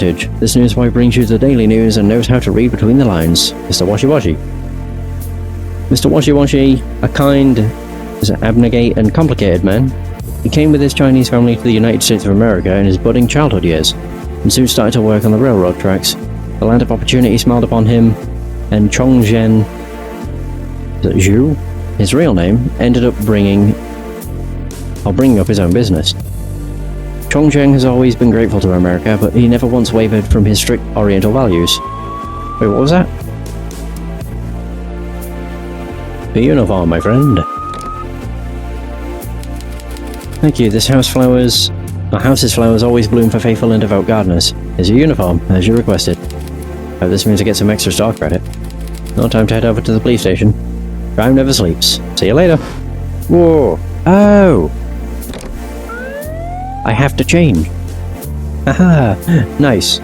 advantage. This newsboy brings you the daily news and knows how to read between the lines. Mr. Washi Washi. Mr. Washi Washi, a kind, abnegate and complicated man. He came with his Chinese family to the United States of America in his budding childhood years, and soon started to work on the railroad tracks. The land of opportunity smiled upon him, and Chongzhen Zhu, his real name, ended up bringing up his own business. Chongzhen has always been grateful to America, but he never once wavered from his strict Oriental values. Wait, what was that? A uniform, my friend. Thank you. This house's flowers always bloom for faithful and devout gardeners. Here's your uniform, as you requested. Hope this means I get some extra star credit. No time to head over to the police station. Crime never sleeps. See you later. Whoa. Oh! I have to change. Haha, nice.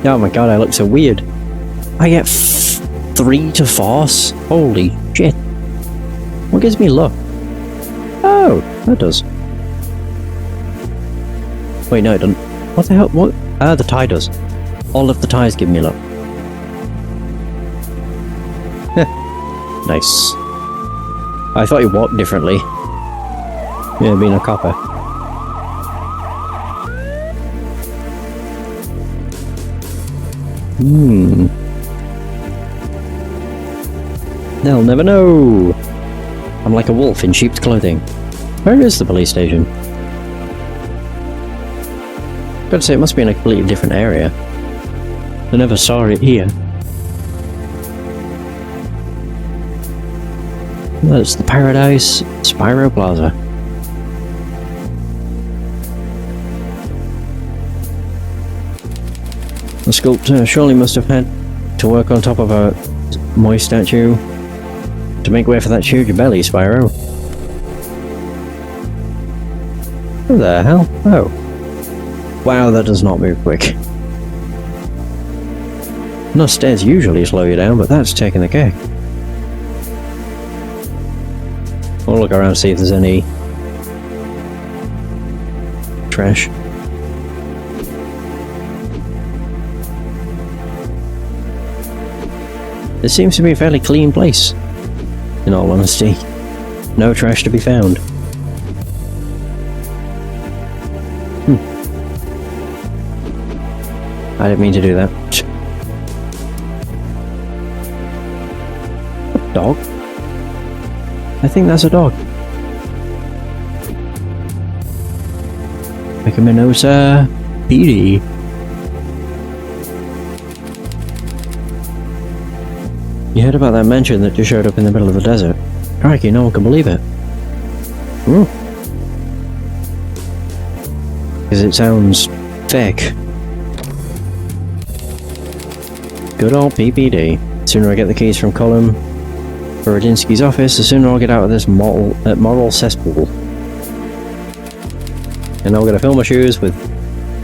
Oh my god, I look so weird. I get 3 to force? Holy shit. What gives me luck? Oh, that does. Wait, no it doesn't. What the hell? What? Ah, the tie does. All of the ties give me luck. Nice. I thought you walked differently. Yeah, being a copper. They'll never know. I'm like a wolf in sheep's clothing. Where is the police station? Gotta say, it must be in a completely different area. I never saw it here. That's the Paradise Spyro Plaza. The sculptor surely must have had to work on top of a moist statue to make way for that huge belly, Spyro. What the hell? Oh. Wow, that does not move quick. No, stairs usually slow you down, but that's taking the cake. I'll look around, see if there's any trash. This seems to be a fairly clean place, in all honesty. No trash to be found. I didn't mean to do that. Dog? I think that's a dog. Pecaminosa PD. You heard about that mansion that just showed up in the middle of the desert? Crikey, no one can believe it. Because it sounds fake. Good old PPD. The sooner I get the keys from Colin Borodinsky's office, the sooner I'll get out of this moral cesspool. And I'll get to fill my shoes with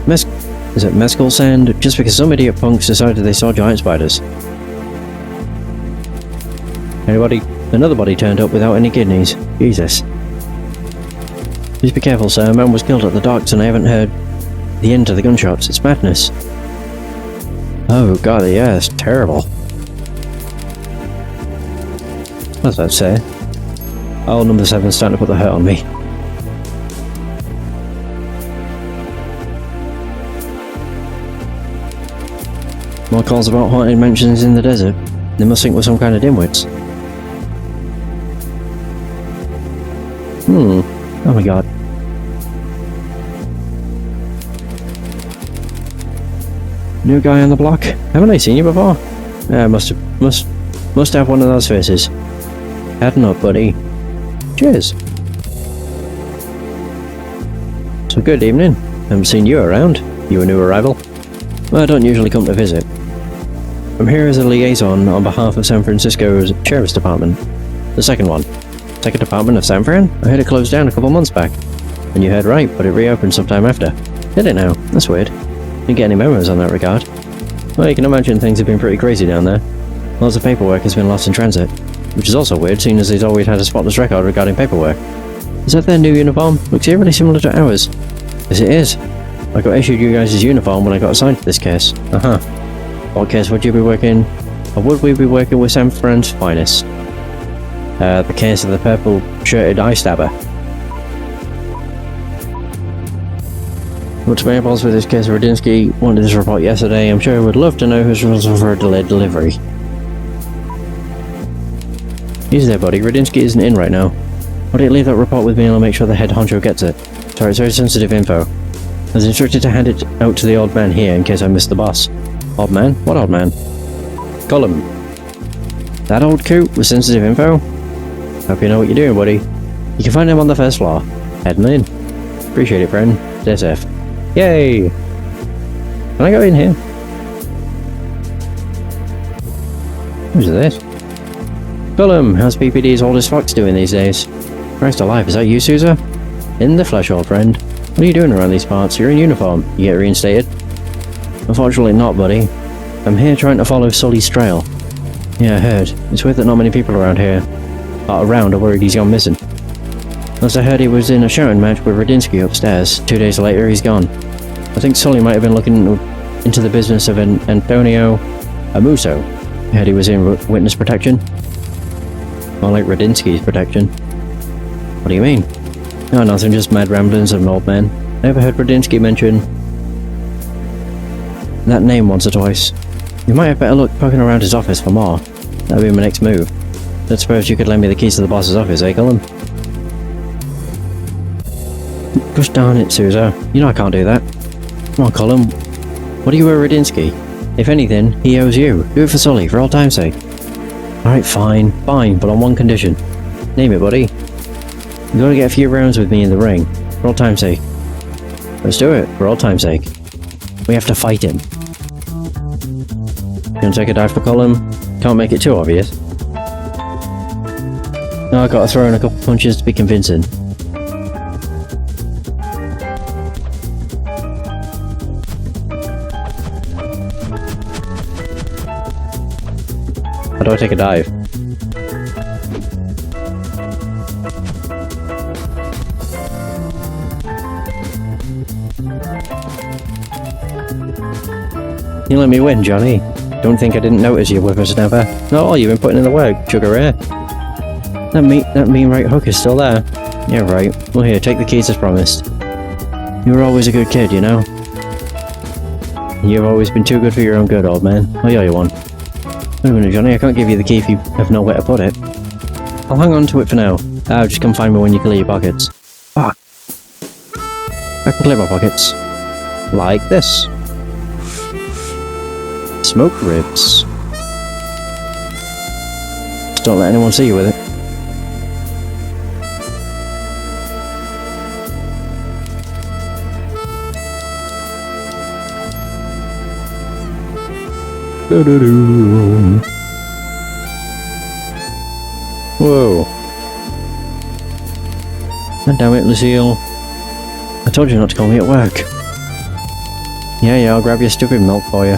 mescal sand just because some idiot punks decided they saw giant spiders. Another body turned up without any kidneys. Jesus. Please be careful, sir. A man was killed at the docks and I haven't heard the end to the gunshots. It's madness. Oh god, yeah, it's terrible. What's that say? Oh, number 7's starting to put the hurt on me. More calls about haunted mansions in the desert. They must think we're some kind of dimwits. Oh my god. New guy on the block? Haven't I seen you before? Must have one of those faces. Heading up, buddy. Cheers. So good evening. Haven't seen you around. You a new arrival? Well, I don't usually come to visit. I'm here as a liaison on behalf of San Francisco's Sheriff's Department. The second one. Second Department of San Fran? I heard it closed down a couple months back. And you heard right, but it reopened sometime after. Did it now? That's weird. Didn't get any memos on that regard. Well, you can imagine things have been pretty crazy down there. Lots of paperwork has been lost in transit. Which is also weird, seeing as they've always had a spotless record regarding paperwork. Is that their new uniform? Looks eerily similar to ours. Yes, it is. I got issued you guys' uniform when I got assigned to this case. What case would you be working? Or would we be working with San Fran's finest? The case of the purple-shirted eye stabber. What's my balls with this case of Radinsky? Wanted this report yesterday. I'm sure I would love to know who's responsible for a delayed delivery. Easy there, buddy. Radinsky isn't in right now. Why don't you leave that report with me and I'll make sure the head honcho gets it. Sorry, it's very sensitive info. I was instructed to hand it out to the old man here in case I missed the boss. Old man? What old man? Gollum. That old coot with sensitive info? Hope you know what you're doing, buddy. You can find him on the first floor. Heading in. Appreciate it, friend. Stay safe. Yay! Can I go in here? Who's this? Gollum, how's PPD's oldest fox doing these days? Christ alive, is that you, Souza? In the flesh, old friend. What are you doing around these parts? You're in uniform. You get reinstated? Unfortunately not, buddy. I'm here trying to follow Sully's trail. Yeah, I heard. It's weird that not many people around here are worried he's gone missing. Last I heard he was in a shouting match with Radinsky upstairs. 2 days later, he's gone. I think Sully might have been looking into the business of Antonio Amuso. I heard he was in witness protection. More like Radinsky's protection. What do you mean? No, nothing, just mad ramblings of an old man. I never heard Radinsky mention that name once or twice. You might have better look poking around his office for more. That'd be my next move. Let's suppose you could lend me the keys to the boss's office, eh, Gollum? Gosh darn it, Souza. You know I can't do that. Come on, Gollum. What do you owe Radinsky? If anything, he owes you. Do it for Sully, for old time's sake. Alright, fine, but on one condition. Name it, buddy. You gotta get a few rounds with me in the ring, for old time's sake. Let's do it, for old time's sake. We have to fight him. You gonna take a dive for Gollum? Can't make it too obvious. No, I gotta throw in a couple punches to be convincing. How do I take a dive? You let me win, Johnny. Don't think I didn't notice you, whippersnapper. Not all you've been putting in the work, sugar ray. That mean right hook is still there. Yeah, right. Well, here, take the keys as promised. You were always a good kid, you know? You've always been too good for your own good, old man. Oh, yeah, you won. Wait a minute, Johnny, I can't give you the key if you have nowhere to put it. I'll hang on to it for now. Just come find me when you clear your pockets. Fuck. I can clear my pockets. Like this. Smoke ribs. Just don't let anyone see you with it. Whoa. God damn it, Lucille. I told you not to call me at work. Yeah, I'll grab your stupid milk for you.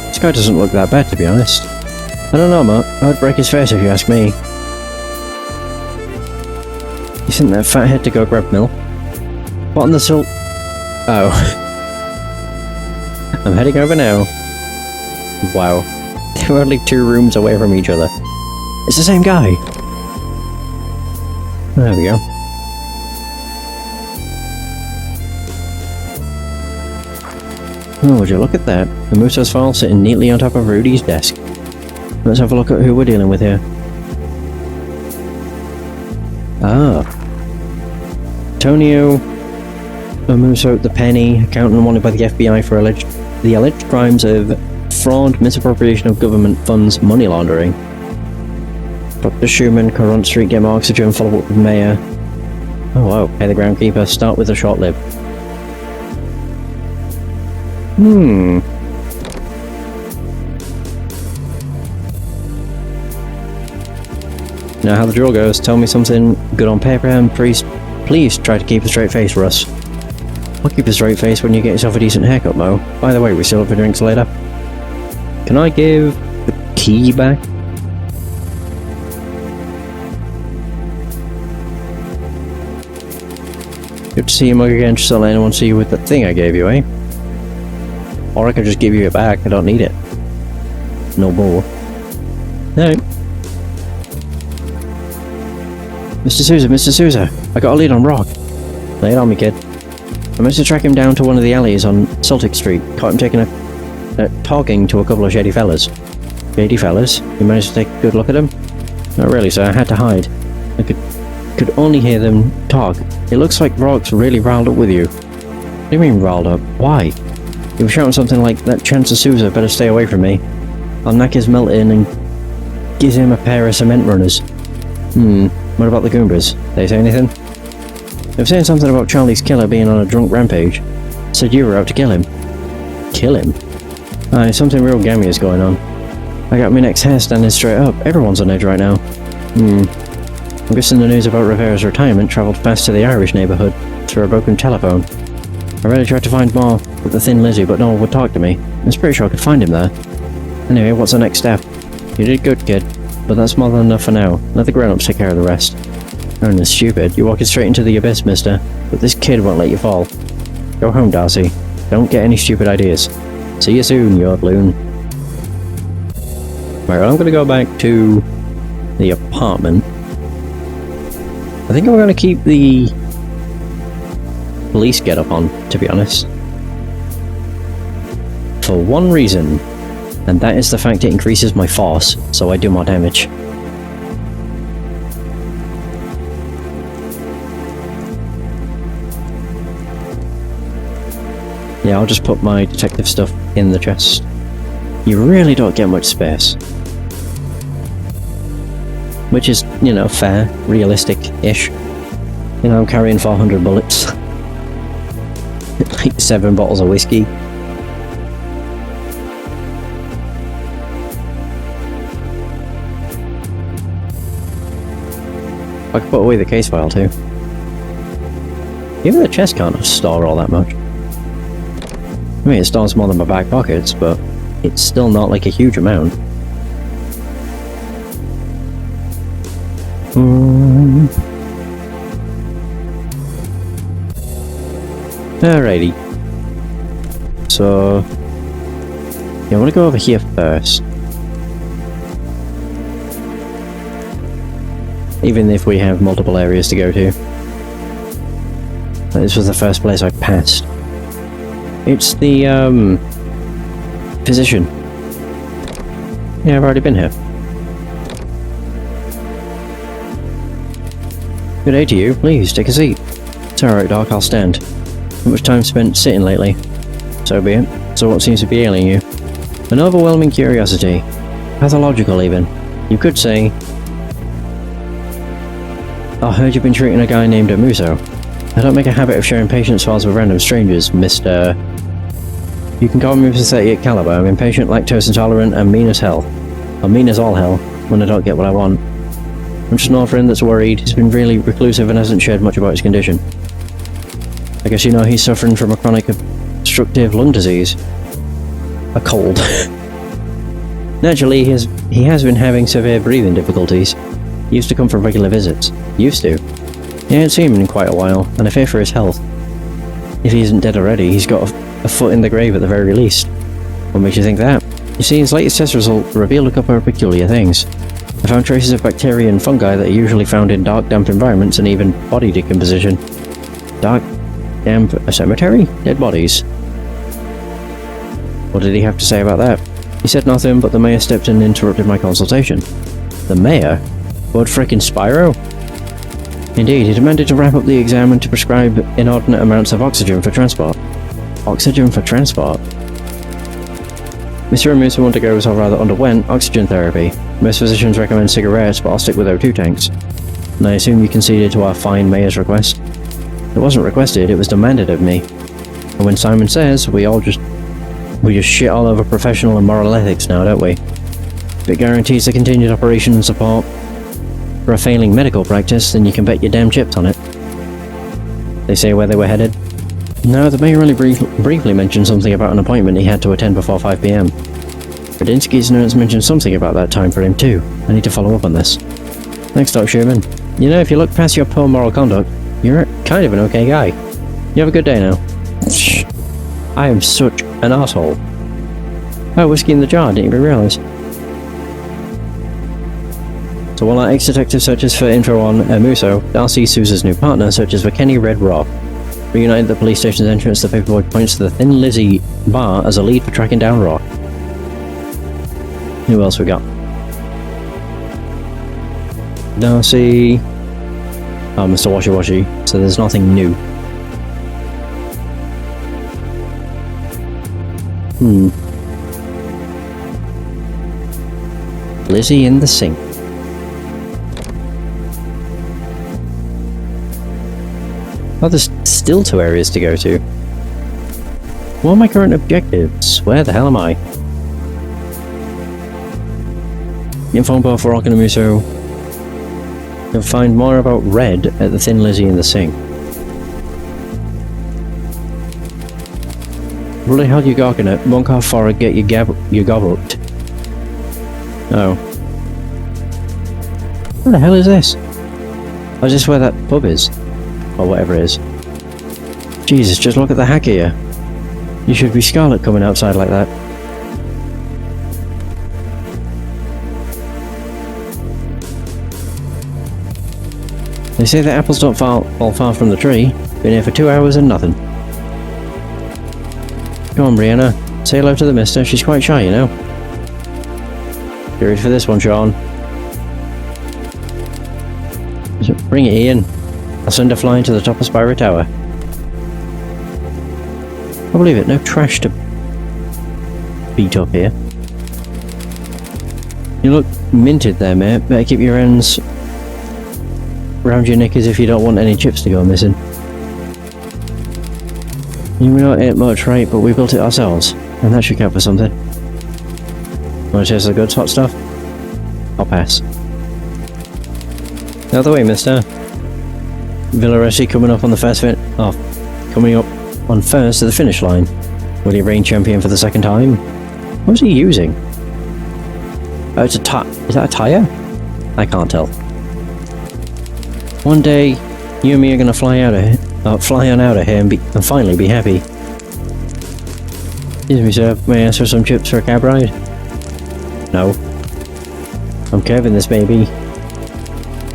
This guy doesn't look that bad, to be honest. I don't know, Matt. I'd break his face if you ask me. You sent that fathead to go grab milk? What on the sil- Oh. I'm heading over now. Wow. They were only 2 rooms away from each other. It's the same guy! There we go. Oh, would you look at that? The Musa's file sitting neatly on top of Rudy's desk. Let's have a look at who we're dealing with here. Ah. Antonio Musa, the penny, accountant wanted by the FBI for the alleged crimes of fraud, misappropriation of government funds, money laundering. Dr. Schumann, Currant Street, get my oxygen, follow up with Mayor. Oh wow, pay the groundkeeper, start with a short lib. Now how the drill goes, tell me something good on paper and please try to keep a straight face, Russ. I'll keep a straight face when you get yourself a decent haircut, Mo. By the way, we still up for drinks later. Can I give the key back? Good to see you, mug again. Just don't let anyone see you with that thing I gave you, eh? Or I could just give you it back. I don't need it. No bull. No. Mr. Souza, I got a lead on Rock. Lay it on me, kid. I managed to track him down to one of the alleys on Celtic Street. Caught him taking talking to a couple of shady fellas. Shady fellas? You managed to take a good look at them? Not really, sir. I had to hide. I could only hear them talk. It looks like Rock's really riled up with you. What do you mean riled up? Why? He was shouting something like, that chance of Souza better stay away from me. I'll knock his melt in and give him a pair of cement runners. What about the Goombas? They say anything? They were saying something about Charlie's killer being on a drunk rampage. Said you were out to kill him. Kill him? Aye, something real gammy is going on. I got my next hair standing straight up. Everyone's on edge right now. I'm guessing the news about Rivera's retirement travelled fast to the Irish neighbourhood through a broken telephone. I really tried to find more with the Thin Lizzy, but no one would talk to me. I was pretty sure I could find him there. Anyway, what's the next step? You did good, kid, but that's more than enough for now. Let the grown-ups take care of the rest. Aaron is stupid. You're walking straight into the abyss, mister, but this kid won't let you fall. Go home, Darcy. Don't get any stupid ideas. See you soon, you loon. Right, well, I'm going to go back to the apartment. I think I'm going to keep the police get-up on, to be honest. For one reason, and that is the fact it increases my force, so I do more damage. Yeah, I'll just put my detective stuff in the chest. You really don't get much space. Which is, you know, fair, realistic-ish. You know, I'm carrying 400 bullets. Like 7 bottles of whiskey. I could put away the case file too. Even the chest can't store all that much. I mean, it stores more than my back pockets, but it's still not like a huge amount. Alrighty. So, yeah, I want to go over here first. Even if we have multiple areas to go to. This was the first place I passed. It's the, physician. Yeah, I've already been here. Good day to you. Please, take a seat. It's alright, Doc, I'll stand. Not much time spent sitting lately. So be it. So what seems to be ailing you? An overwhelming curiosity. Pathological, even. You could say... I heard you've been treating a guy named Muso. I don't make a habit of sharing patients' files with random strangers, Mr. You can call me pathetic caliber. I'm impatient, lactose intolerant, and mean as hell. I'm mean as all hell, when I don't get what I want. I'm just an old friend that's worried. He's been really reclusive and hasn't shared much about his condition. I guess you know he's suffering from a chronic obstructive lung disease. A cold. Naturally, he has been having severe breathing difficulties. He used to come for regular visits. Used to. He ain't seen him in quite a while, and I fear for his health. If he isn't dead already, he's got a foot in the grave at the very least. What makes you think that? You see, his latest test result revealed a couple of peculiar things. I found traces of bacteria and fungi that are usually found in dark, damp environments and even body decomposition. Dark, damp, a cemetery? Dead bodies. What did he have to say about that? He said nothing, but the mayor stepped in and interrupted my consultation. The mayor? What frickin' Spyro? Indeed, he demanded to wrap up the exam and to prescribe inordinate amounts of oxygen for transport. Oxygen for transport? Mr. Montego's rather underwent oxygen therapy. Most physicians recommend cigarettes, but I'll stick with O2 tanks. And I assume you conceded to our fine mayor's request? It wasn't requested, it was demanded of me. And when Simon says, we just shit all over professional and moral ethics now, don't we? If it guarantees the continued operation and support for a failing medical practice, then you can bet your damn chips on it. They say where they were headed? No, the mayor only briefly mentioned something about an appointment he had to attend before 5 PM. Radinsky's notes mentioned something about that time for him too. I need to follow up on this. Thanks, Dr. Sherman. You know, if you look past your poor moral conduct, you're kind of an okay guy. You have a good day now. I am such an asshole. Oh, whiskey in the jar, didn't even realise. So while our ex-detective searches for info on Muso, Darcy, Souza's new partner, searches for Kenny Red Rock. Reunited at the police station's entrance, the paperboy points to the Thin Lizzy bar as a lead for tracking down Rock. Who else we got? Darcy... Oh, Mr. Washy Washy, so there's nothing new. Lizzie in the sink. Oh, there's still 2 areas to go to. What are my current objectives? Where the hell am I? Info bar for Rock and Muso. You'll find more about Red at the Thin Lizzy in the sink. Bloody hell you gawking at? One car forward, get your gobbled. Oh. What the hell is this? Oh, is this where that pub is? Or whatever it is. Jesus, just look at the hack here. You should be Scarlet coming outside like that. They say the apples don't fall far from the tree. Been here for 2 hours and nothing. Come on, Brianna. Say hello to the mister. She's quite shy, you know. You ready for this one, Sean? Bring it, Ian. I'll send her flying to the top of Spira Tower. I believe it. No trash to beat up here. You look minted there, mate. Better keep your hands around your knickers if you don't want any chips to go missing. You may not eat much, right? But we built it ourselves, and that should count for something. Want to taste the good hot stuff? I'll pass. Out of the way, mister. Villaresi coming up on the first coming up on first to the finish line. Will he reign champion for the 2nd time? What is he using? Oh, it's a is that a tyre? I can't tell. One day, you and me are gonna fly on out of here and finally be happy. Excuse me, sir. May I ask for some chips for a cab ride? No. I'm curving this baby.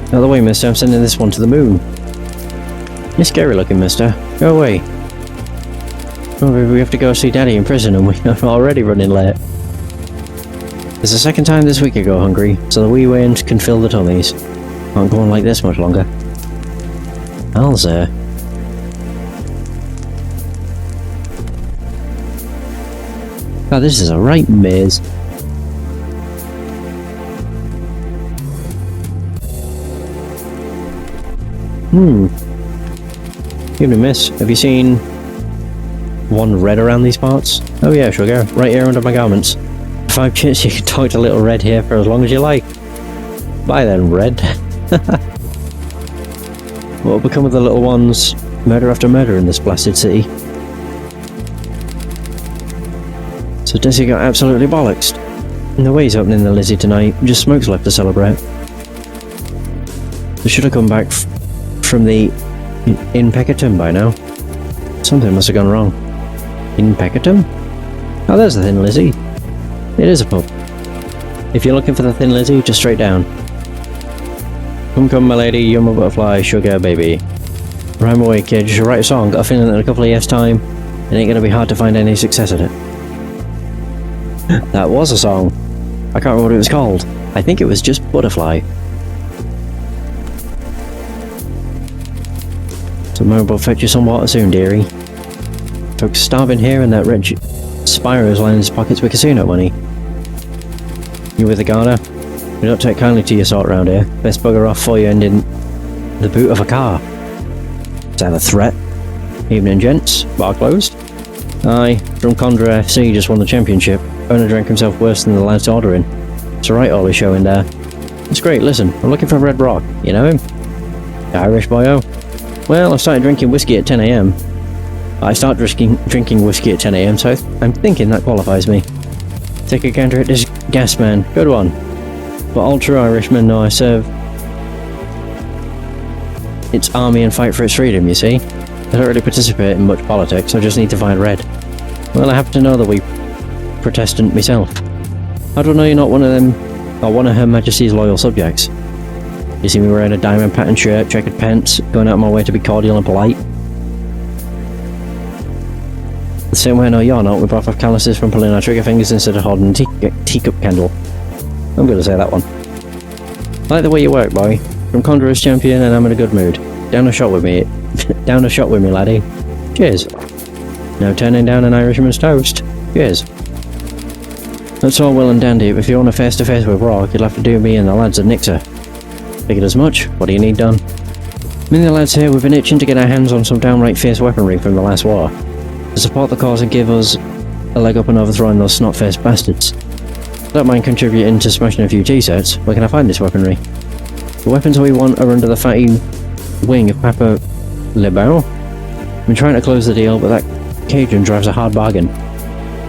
Out of the way, mister. I'm sending this one to the moon. You're scary looking, mister. Go away. Oh, we have to go see Daddy in prison and we are already running late. It's the 2nd time this week I go hungry, so the wee wains can fill the tummies. Can't go on like this much longer. Alza. Oh, this is a right maze. Evening, miss. Have you seen one Red around these parts? Oh yeah, sugar. Right here under my garments. 5 chits, you can talk to little Red here for as long as you like. Bye then, Red. What will become of the little ones? Murder after murder in this blasted city. So Desi got absolutely bollocksed. No way he's opening the Lizzie tonight. Just Smoke's left to celebrate. They should have come back from the in Peccatum by now. Something must have gone wrong. In Peccatum? Oh, there's the Thin Lizzie. It is a pub. If you're looking for the Thin Lizzie, just straight down. Come, my lady, you're my butterfly, sugar baby. Rhyme away, kid. You should write a song. Got a feeling that in a couple of years' time, it ain't gonna be hard to find any success at it. That was a song. I can't remember what it was called. I think it was just Butterfly. Tomorrow will fetch you some water soon, dearie. Folks starving here and that red Spyro's lining his pockets with casino money. You with the Garner? We don't take kindly to your sort round here. Best bugger off for you and in the boot of a car. Is that a threat? Evening, gents. Bar closed? Aye, from Condra FC just won the championship. Owner drank himself worse than the lads ordering. It's a right Ollie show in there. It's great, listen, I'm looking for Red Rock. You know him? The Irish boyo? Well, I started drinking whiskey at 10 AM. I start drinking whiskey at 10 AM, so I'm thinking that qualifies me. Take a counter at this gas man. Good one. But all true Irishmen know I serve its army and fight for its freedom, you see. I don't really participate in much politics, I just need to find Red. Well, I happen to know the wee Protestant myself. How do I know you're not one of them, or one of Her Majesty's loyal subjects? You see me wearing a diamond patterned shirt, checkered pants, going out of my way to be cordial and polite? The same way I know you're not, we both have calluses from pulling our trigger fingers instead of holding a teacup candle. I'm gonna say that one. I like the way you work, boy. From Conjurer's champion and I'm in a good mood. Down a shot with me. Down a shot with me, laddie. Cheers. No turning down an Irishman's toast. Cheers. That's all well and dandy, but if you want a face-to-face with Rock, you'll have to do me and the lads at Nixer. Figured as much. What do you need done? Me and the lads here, we've been itching to get our hands on some downright fierce weaponry from the last war. To support the cause and give us a leg up on overthrowing those snot-faced bastards. Don't mind contributing to smashing a few T-sets. Where can I find this weaponry? The weapons we want are under the fatty wing of Papa Lebeau. I've been trying to close the deal, but that Cajun drives a hard bargain.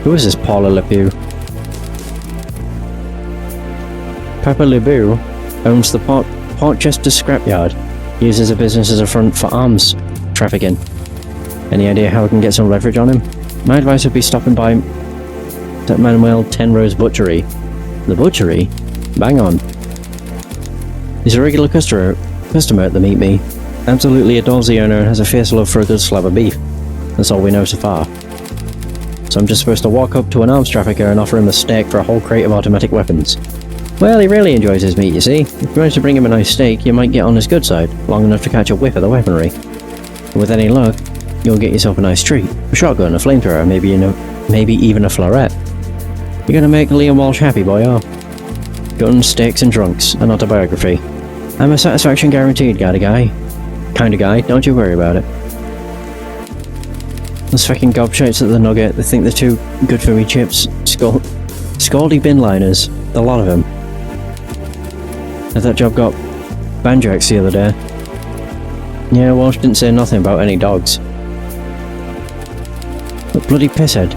Who is this Paula Lebeau? Papa Lebeau owns the Portchester scrapyard. He uses the business as a front for arms trafficking. Any idea how we can get some leverage on him? My advice would be stopping by that Manuel Tenro's butchery. The butchery? Bang on. He's a regular customer at the Meet Me. Absolutely adores the owner and has a fierce love for a good slab of beef. That's all we know so far. So I'm just supposed to walk up to an arms trafficker and offer him a steak for a whole crate of automatic weapons. Well, he really enjoys his meat, you see. If you manage to bring him a nice steak, you might get on his good side, long enough to catch a whiff of the weaponry. And with any luck, you'll get yourself a nice treat. A shotgun, a flamethrower, maybe even a floret. You're gonna make Liam Walsh happy, boy, oh. Guns, steaks and drunks, an autobiography. I'm a satisfaction guaranteed kinda guy, don't you worry about it. Those fucking gobshites at the Nugget, they think they're too good for me chips. Scaldy bin liners, a lot of them. That job got banjax the other day. Yeah, Walsh didn't say nothing about any dogs. But bloody pisshead.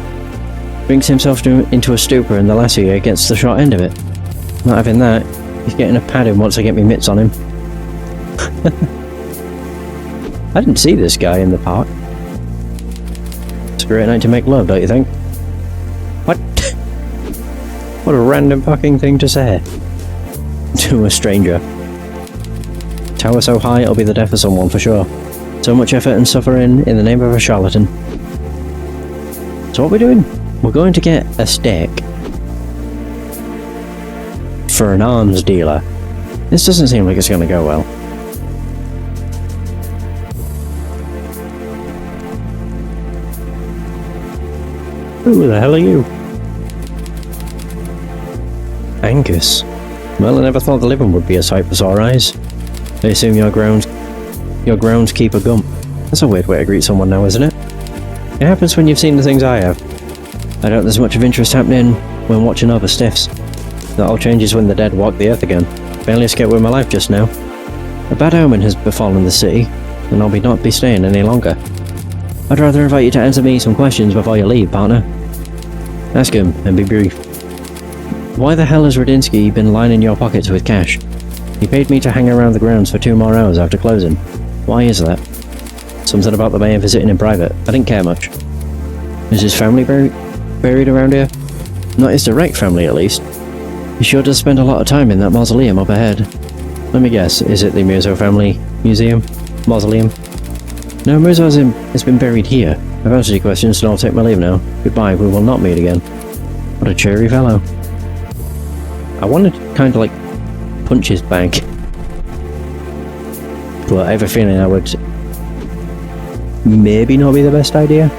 Brings himself into a stupor and the lassie here gets the short end of it. Not having that, he's getting a padding once I get me mitts on him. I didn't see this guy in the park. It's a great night to make love, don't you think? What? What a random fucking thing to say. To a stranger. Tower so high it'll be the death of someone for sure. So much effort and suffering in the name of a charlatan. So what we're doing? We're going to get a steak. For an arms dealer. This doesn't seem like it's going to go well. Who the hell are you? Angus. Well, I never thought the living would be a sight for sore eyes. I assume your groundskeeper Gump. That's a weird way to greet someone now, isn't it? It happens when you've seen the things I have. I doubt there's much of interest happening when watching other stiffs. That all changes when the dead walk the earth again. Barely escaped with my life just now. A bad omen has befallen the city, and I'll not be staying any longer. I'd rather invite you to answer me some questions before you leave, partner. Ask him, and be brief. Why the hell has Radinsky been lining your pockets with cash? He paid me to hang around the grounds for 2 more hours after closing. Why is that? Something about the mayor visiting in private. I didn't care much. Is his family buried around here? Not his direct family, at least. He sure does spend a lot of time in that mausoleum up ahead. Let me guess, is it the Muzo family museum? Mausoleum? No, Muzo has been buried here. I've answered your questions, so I'll take my leave now. Goodbye, we will not meet again. What a cheery fellow. I wanted to kind of like punch his bag. But I have a feeling I would maybe not be the best idea.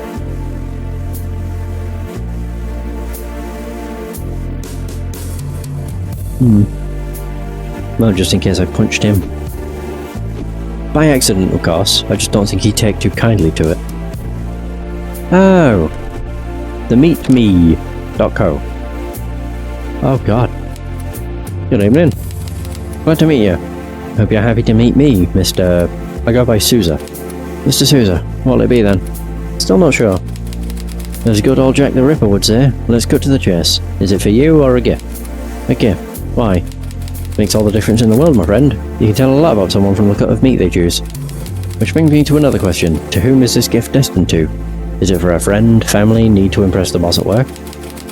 Well, just in case I punched him. By accident, of course. I just don't think he'd take too kindly to it. Oh. The meetme.co. Oh god. Good evening. Glad to meet you. Hope you're happy to meet me, Mr. I go by Souza. Mr. Souza, what'll it be then? Still not sure. As good old Jack the Ripper would say, let's cut to the chase. Is it for you or a gift? A gift. Why? Makes all the difference in the world, my friend. You can tell a lot about someone from the cut of meat they choose. Which brings me to another question. To whom is this gift destined to? Is it for a friend, family, need to impress the boss at work?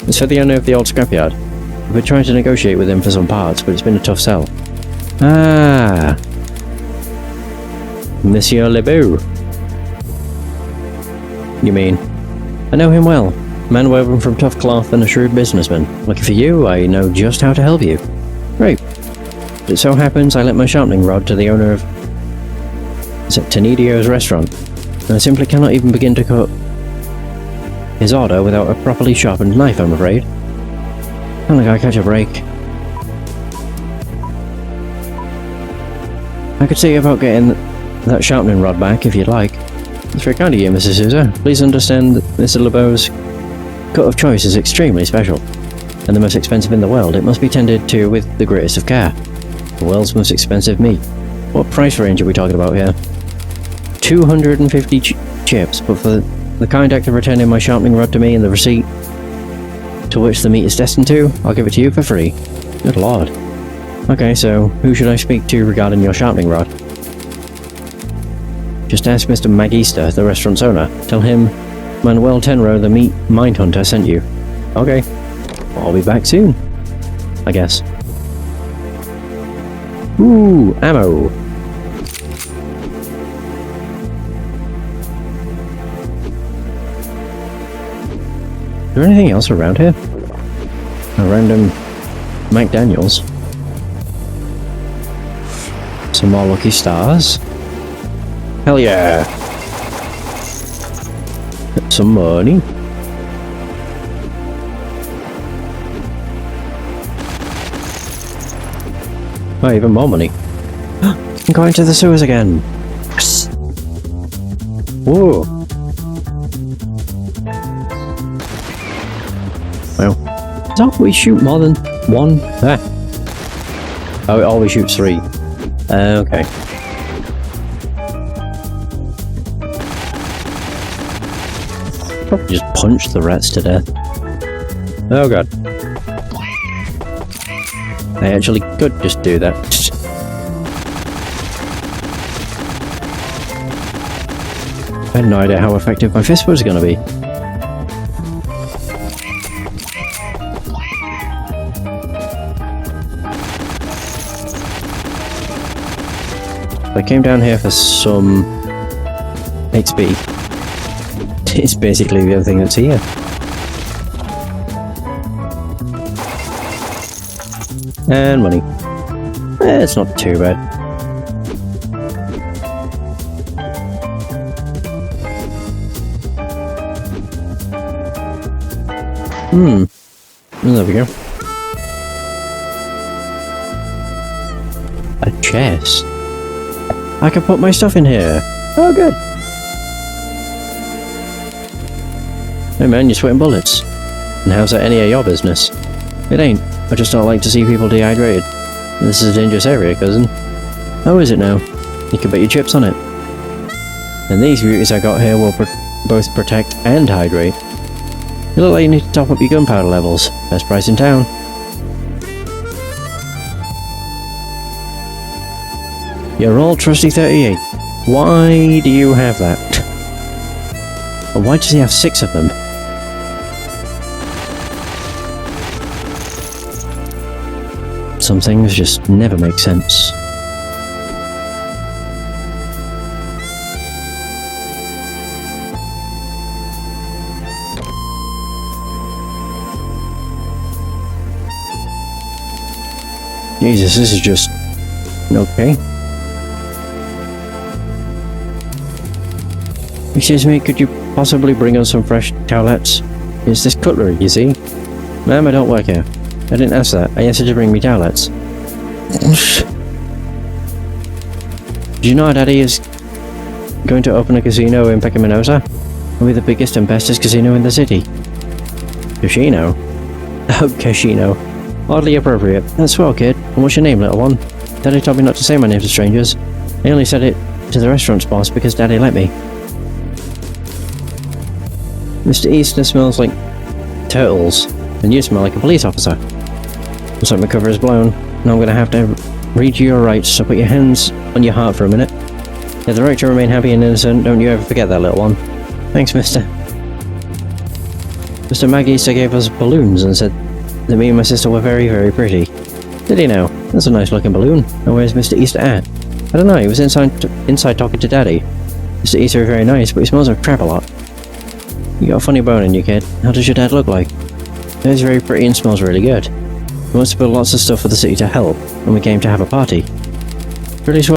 It's for the owner of the old scrapyard. I've been trying to negotiate with him for some parts, but it's been a tough sell. Ah! Monsieur Lebeau. You mean? I know him well. A man woven from tough cloth and a shrewd businessman. Lucky for you, I know just how to help you. Great. It so happens I lent my sharpening rod to the owner of Tenedio's restaurant, and I simply cannot even begin to cut his order without a properly sharpened knife, I'm afraid. Only gotta catch a break. I could see about getting that sharpening rod back if you'd like. It's very kind of you, Mrs. Souza. Please understand that Mr. Lebeau's cut of choice is extremely special, and the most expensive in the world. It must be tended to with the greatest of care. The world's most expensive meat. What price range are we talking about here? 250 chips, but for the kind act of returning my sharpening rod to me and the receipt to which the meat is destined to, I'll give it to you for free. Good lord. Okay, so who should I speak to regarding your sharpening rod? Just ask Mr. Magister, the restaurant's owner. Tell him Manuel Tenro, the meat mindhunter, sent you. Okay. I'll be back soon. I guess. Ooh, ammo. Is there anything else around here? A random McDaniels. Some more lucky stars. Hell yeah! Some money. Oh, even more money. I'm going to the sewers again. Yes. Whoa. Well, does it always shoot more than one? Ah. Oh, it always shoots 3. Okay. Probably just punch the rats to death. Oh god. I actually could just do that. I had no idea how effective my fist was going to be. I came down here for some XP. It's basically the other thing that's here. And money. It's not too bad. There we go. A chest. I can put my stuff in here. Oh, good. Hey man, you're sweating bullets. And how's that any of your business? It ain't. I just don't like to see people dehydrated. This is a dangerous area, cousin. Oh, is it now? You can bet your chips on it. And these beauties I got here will both protect and hydrate. You look like you need to top up your gunpowder levels. Best price in town. Your old trusty 38. Why do you have that? And why does he have 6 of them? Some things just never make sense. Jesus, this is just... okay. Excuse me, could you possibly bring us some fresh towelettes? It's this cutlery, you see? Ma'am, I don't work here. I didn't ask that. I asked her to bring me towelettes. Do you know our daddy is going to open a casino in Pecaminosa? It'll be the biggest and bestest casino in the city. Casino? Oh, casino. Oddly appropriate. That's swell, kid. And what's your name, little one? Daddy told me not to say my name to strangers. I only said it to the restaurant's boss because Daddy let me. Mr. Easter smells like turtles, and you smell like a police officer. Looks like my cover is blown. Now I'm gonna have to read you your rights, so put your hands on your heart for a minute. You have the right to remain happy and innocent, don't you ever forget that, little one. Thanks, mister. Mr. Magister gave us balloons and said that me and my sister were very, very pretty. Did he now? That's a nice looking balloon. And where's Mr. Easter at? I don't know, he was inside talking to Daddy. Mr. Easter is very nice, but he smells like crap a lot. You got a funny bone in you, kid. How does your dad look like? He's very pretty and smells really good. He wants to build lots of stuff for the city to help, and we came to have a party. Pretty sure